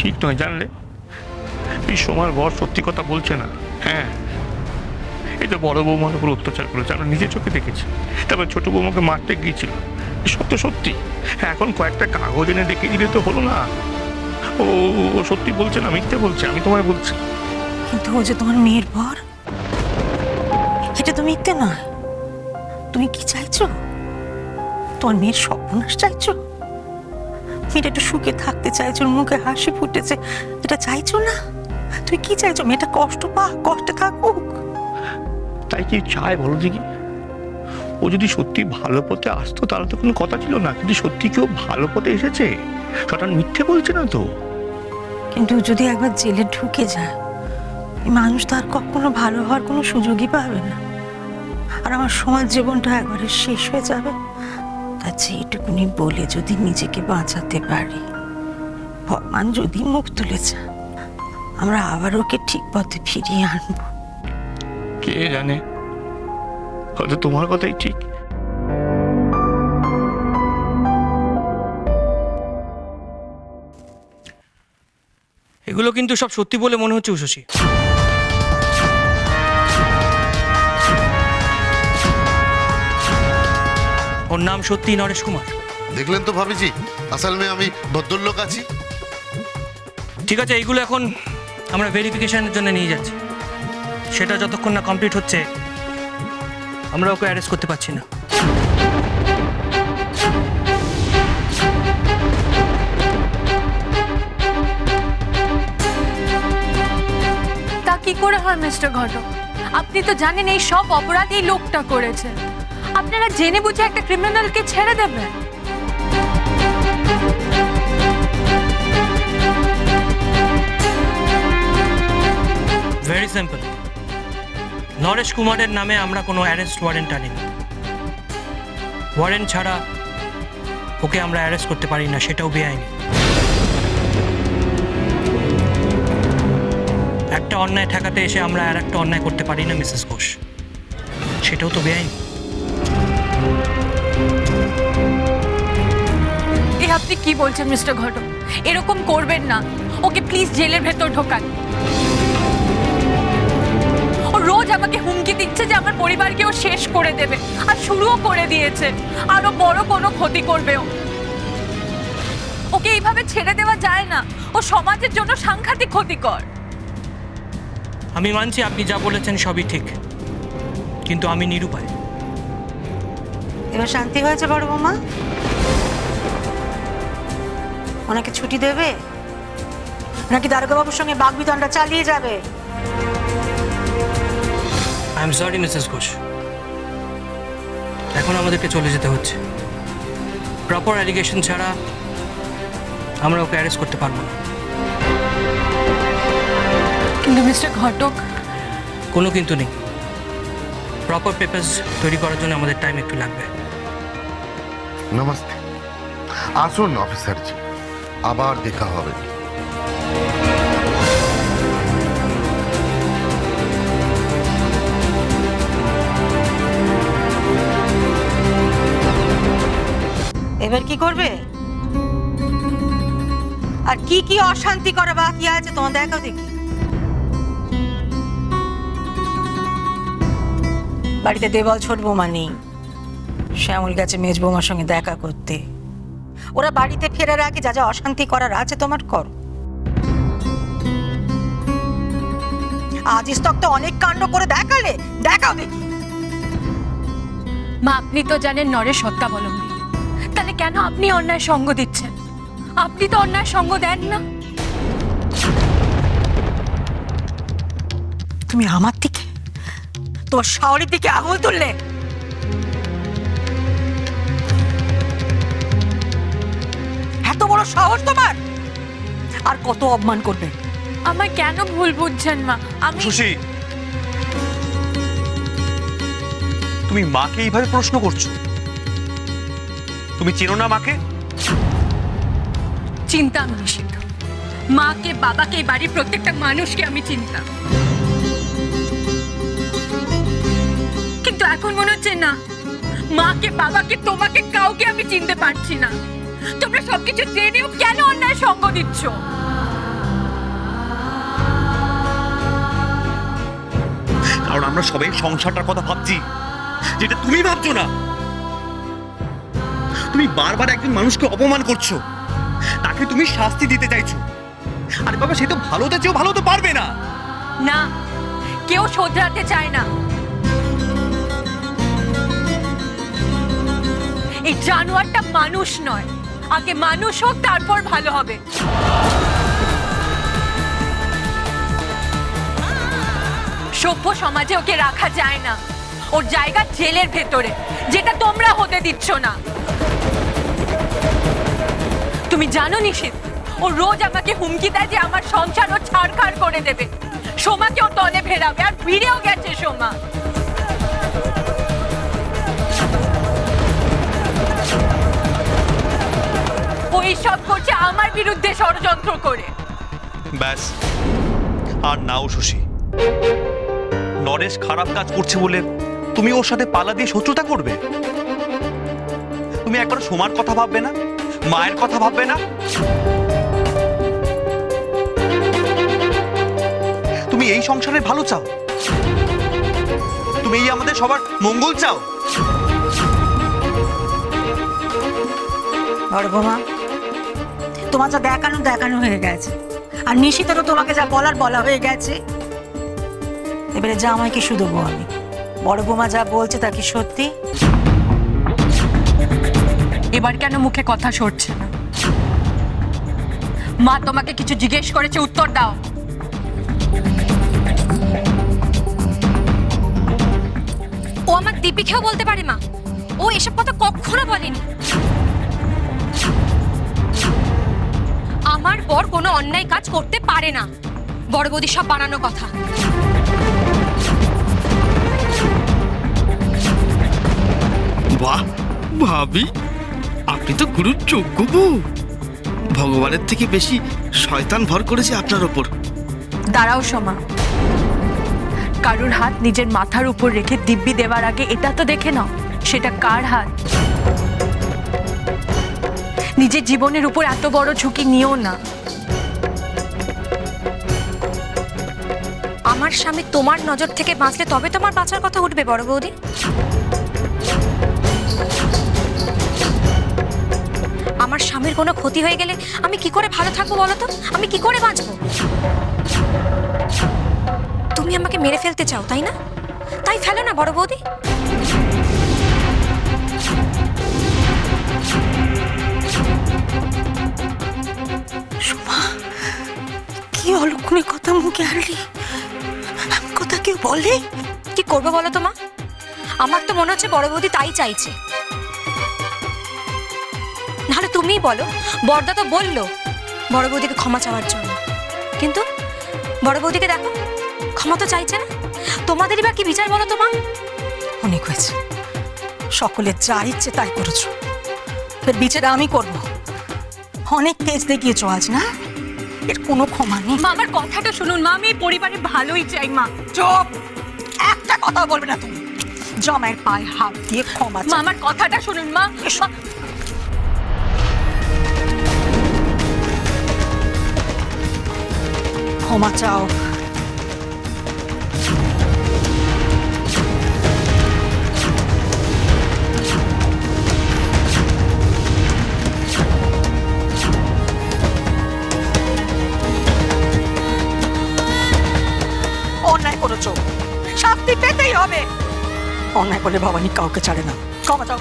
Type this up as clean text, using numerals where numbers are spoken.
ঠিক নয়, জানলে এই সময় বর সত্যি কথা বলছে না। হ্যাঁ, এই তো বড় বৌমার উপর অত্যাচার করেছে, আমরা নিজের চোখে দেখেছি। তারপর ছোট বৌমাকে মারতে গিয়েছিল, সত্য সত্যি। হ্যাঁ, এখন কয়েকটা কাগজ এনে দেখিয়ে দিলে তো হলো না। ও ও সত্যি বলছে না, মিথ্যে বলছে, আমি তোমায় বলছি। কিন্তু ও যে তোমার মেয়ের বর, এটা তো মিথ্যে নয়। তুমি কি চাইছো? তোমার মেয়ের সর্বনাশ চাইছো? মেয়েটা একটু সুখে থাকতে চাইছো, ওর মুখে হাসি ফুটেছে, এটা চাইছো না? তুমি কি চাইছো? মেয়েটা কষ্ট পাক, কষ্টে থাকুক। তাই কি চায় বলো দেখি? ও যদি সত্যি ভালো পথে আসতো তাহলে তো কোনো কথা ছিল না, কিন্তু সত্যি কেউ ভালো পথে এসেছে? সটান মিথ্যে বলছে না তো? কিন্তু যদি একবার জেলে ঢুকে যায়, এই মানুষ তো আর কখনো ভালো হওয়ার কোনো সুযোগই পাবে না। আর আমার সমাজ জীবনটা একবারে শেষ হয়ে যাবে। তা যেটুকুনি বলে যদি নিজেকে বাঁচাতে পারি, ভগবান যদি মুখ তুলেছে, আমরা আবার ওকে ঠিক পথে ফিরিয়ে আনবো। কে জানে, হয়তো তোমার কথাই ঠিক। এগুলো কিন্তু সব সত্যি বলে মনে হচ্ছে উষসী। ওর নাম সত্যি নরেশ কুমার। দেখলেন তো ভাবিজি, আসল মে আমি ভদ্রলোক আছি। ঠিক আছে, এইগুলো এখন আমরা ভেরিফিকেশনের জন্য নিয়ে যাচ্ছি। সেটা যতক্ষণ না কমপ্লিট হচ্ছে আমরা ওকে অ্যারেস্ট করতে পারছি না। তা কি করে হয় মিস্টার ঘটক? আপনি তো জানেন এই সব অপরাধ এই লোকটা করেছে। আপনারা জেনে বুঝে একটা ক্রিমিনালকে ছেড়ে দেবেন? ভেরি সিম্পল, নরেশ কুমারের নামে আমরা কোনো অ্যারেস্ট ওয়ারেন্ট আনিনি। ওয়ারেন্ট ছাড়া ওকে আমরা অ্যারেস্ট করতে পারি না, সেটাও বেআইনি। একটা অন্যায় ঠেকাতে এসে আমরা আর একটা অন্যায় করতে পারি না মিসেস ঘোষ, সেটাও তো বেআইনি। এ আপনি কি বলছেন মিস্টার ঘটক? এরকম করবেন না। ওকে প্লিজ জেলের ভেতর ঢোকান। ও রোজ আমাকে হুমকি দিচ্ছে যে আমার পরিবারকে ও শেষ করে দেবে, আর শুরুও করে দিয়েছে। আরো বড় কোনো ক্ষতি করবে ও। ওকে এইভাবে ছেড়ে দেওয়া যায় না। ও সমাজের জন্য সাংঘাতিক ক্ষতিকর। আমি মানছি আপনি যা বলেছেন সবই ঠিক, কিন্তু আমি নিরুপায়। এবার শান্তি হয়েছে বড় বৌমা? ওনাকে ছুটি দেবে নাকি দারোগা বাবুর সঙ্গে বাগবিতণ্ডা চালিয়ে যাবে? I am sorry Mrs Ghosh, এখন আমাদেরকে চলে যেতে হচ্ছে। প্রপার অ্যালিগেশন ছাড়া আমরা ওকে অ্যারেস্ট করতে পারবো না। কিন্তু মিস্টার ঘটক, কোনো কিন্তু নেই। প্রপার পেপারস তৈরি করার জন্য আমাদের টাইম একটু লাগবে। নমস্তে, আসুন অফিসারজি, আবার দেখা হবে। এবার কি করবে? আর কি কি অশান্তি করা বাকি আছে তোমার দেখাও দেখি। বাড়িতে দেবল ছোট বৌমা নেই, শ্যামল গেছে মেজ বৌমার সঙ্গে দেখা করতে। ওরা বাড়িতে ফেরার আগে যা যা অশান্তি করার আছে তোমার করো। আজ তক তো অনেক কাণ্ড করে দেখালে, দেখাও দেখি। মা আপনি তো জানেন নরেশ সত্যাবলম্বী, তাহলে কেন আপনি অন্যায় সঙ্গ দিচ্ছেন? আপনি তো অন্যায় সঙ্গ দেন না। তুমি আমার দিকে, তোমার শাওরির দিকে আঙুল তুললে? এত বড় সাহস তোমার! আর কত অপমান করবে? আমায় কেন ভুল বুঝছেন মা? আমি শশী, তুমি মাকে এইভাবে প্রশ্ন করছো? তুমি চেনো না মাকে? চিন্তাম নিষিদ্ধ। মাকে, বাবাকে, এই বাড়ির প্রত্যেকটা মানুষকে আমি চিনতাম, কিন্তু এখন মনে হচ্ছে না। মাকে, বাবাকে, তোমাকে, কাউকে আমি চিনতে পারছি না। তোমরা সবকিছু জেনেও কেন অন্যায় সঙ্গ দিচ্ছ? কারণ আমরা সবাই সংসারটার কথা ভাবছি, যেটা তুমি ভাবছো না। তুমি বারবার একজন মানুষকে অপমান করছো, তাকে তুমি শাস্তি দিতে চাইছো। আরে বাবা, সে তো ভালো চেয়েও ভালো তো পারবে না। না, কেউ শোধরাতে চায় না। এই জানোয়ারটা মানুষ নয়, আগে মানুষ হোক, তারপর ভালো হবে। সভ্য সমাজে ওকে রাখা যায় না, ওর জায়গা জেলের ভেতরে, যেটা তোমরা হতে দিচ্ছ না। তুমি জানো নিশিত, ও রোজ আমাকে হুমকি দেয় যে আমার সংসার ও ছাড়খাড় করে দেবে, সোমাকে ও তলে ফেরাবে, আর ফিরেও গেছে সোমা। ও এইসব করছে আমার বিরুদ্ধে ষড়যন্ত্র করে। ব্যাস, আর নাও শশী। নরেশ খারাপ কাজ করছে বলে তুমি ওর সাথে পালা দিয়ে শত্রুতা করবে? তুমি একবার সোমার কথা ভাববে না, মায়ের কথা ভাববে না? তুমি এই সংসারে ভালো চাও? তুমি এই আমাদের সবার মঙ্গল চাও? বড় বৌমা, তোমার যা দেখানো দেখানো হয়ে গেছে, আর নিশিতেরও তোমাকে যা বলার বলা হয়ে গেছে। এবারে জামাইকে শুধু আমি, বড় বৌমা যা বলছে তা কি সত্যি? এবার কেন মুখে কথা সরছে না? মা তোমাকে কিছু জিজ্ঞেস করেছে, উত্তর দাও। ও আমার দীপিকেও বলতে পারে মা, ও এসব কথা কখনো বলেনি। আমার বর কোনো অন্যায় কাজ করতে পারে না, বড় বৌদি সব বানানো কথা। বাহ ভাবি, আপনি তো গুরুর যোগ্য বউ। ভগবানের থেকে বেশি শয়তান ভর করেছে আপনার ওপর। দাঁড়াও সোমা, কারুর হাত নিজের মাথার উপর রেখে দিব্যি দেওয়ার আগে এটা তো দেখে নাও সেটা কার হাত। নিজের জীবনের উপর এত বড় ঝুঁকি নিও না। আমার স্বামী তোমার নজর থেকে বাঁচলে তবে তোমার বাঁচার কথা উঠবে বড় বৌদি। আমার স্বামীর কোনো ক্ষতি হয়ে গেলে আমি কি করে ভালো থাকবো বলো তো? আমি কি করে বাঁচবো? তুমি আমাকে মেরে ফেলতে চাও, তাই না? তাই ফেলো না বড় বৌদি। সুমা, কি অলক্ষণে কথা মুখে আনলি? কথা কেউ বলে? কি করবো বলো তো মা? আমার তো মনে হচ্ছে বড় বৌদি তাই চাইছে। নাহলে তুমিই বলো, বড়দা তো বললো বড় বৌদিকে ক্ষমা চাওয়ার জন্য, কিন্তু বড় বৌদিকে দেখো ক্ষমা তো চাইছে না। তোমাদেরই বা কি বিচার বলো তো মা? অনেক হয়েছে, সকলের যা ইচ্ছে তাই করেছো, এর বিচার আমি করব। অনেক তেজ দেখিয়েছো আজ, না? এর কোনো ক্ষমা নেই। মা, আমার কথাটা শুনুন মা, আমি এই পরিবারের ভালোই চাই মা। চুপ, একটা কথা বলবে না তুমি। জামাইয়ের পায়ে হাত দিয়ে ক্ষমা মা, চাও। আমার কথাটা শুনুন মা। মা, ক্ষমা চাও। অন্যায় করেছো, শাস্তি পেতেই হবে। অন্যায় করলে ভবানী কাউকে ছাড়ে না। ক্ষমা চাও।